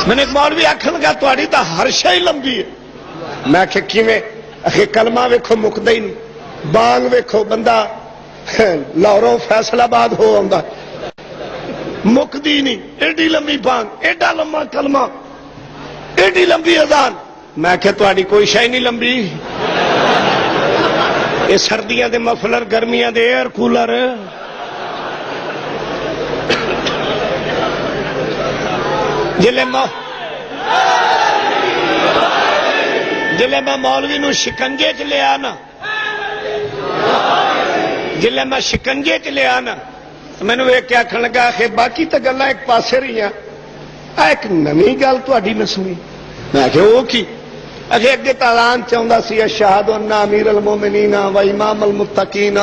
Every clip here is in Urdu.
میں نے ایک مولوی آکھن لگا تہاڈی تاں ہر شے لمبی ہے. میں کہ کیویں؟ اکھے کلمہ ویکھو مکدا ہی نہیں، بانگ ویکھو بندہ لاہوروں فیصل آباد ہو آندا مکدی نہیں، ایڈی لمبی بانگ، ایڈا لمبا کلمہ، ایڈی لمبی اذان. میں کہ تہاڈی کوئی شے نہیں لمبی. یہ سردیاں دے مفلر، گرمیاں دے ایئر کولر. جلے میں مولوی نو شکنجے چ لیا نا، جلے میں شکنجے چ لیا نا، میں نے ایک کیا آخر لگا کہ باقی تو گلاں ایک پاسے رہی ہیں، ایک نمی گل تہاڈی میں سنی. میں کہ وہ کی؟ اگے اگے اعلان چاہتا سی اشہد ان امیر المومنین و امام المتقین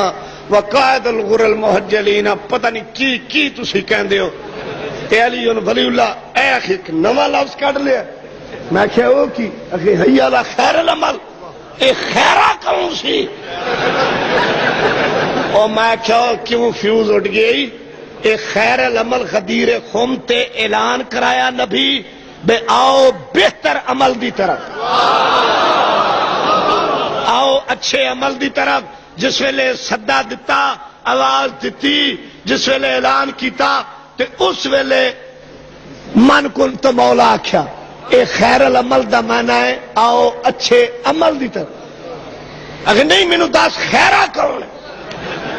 و قائد الغر المحجلین. پتہ نہیں کی تسی کہندے ہو. علی ولی اللہ اے اخی ایک نواں لفظ کڈ لیا. میں کہ وہ کی؟ اخی حی علی خیر العمل. اے خیرہ کون سی؟ اور میں کیوں فیوز اٹھ گئی؟ اے خیر العمل غدیر خم تے اعلان کرایا نبی بے آؤ بہتر عمل دی طرف، آؤ اچھے عمل دی طرف. جس ویلے صدا دتا، آواز دیتی، جس ویلے اعلان کیتا تے اس ویلے من کن تو مولا آکھیا. اے خیر العمل دا معنی ہے آؤ اچھے عمل دی طرف. اگر نہیں مینوں دس خیرہ کون ہے؟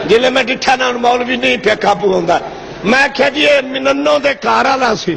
جلے میں ڈٹھا نہ مولوی نہیں پیا قابو ہوندا. میں کہا جی مننوں دے گھر والا سی.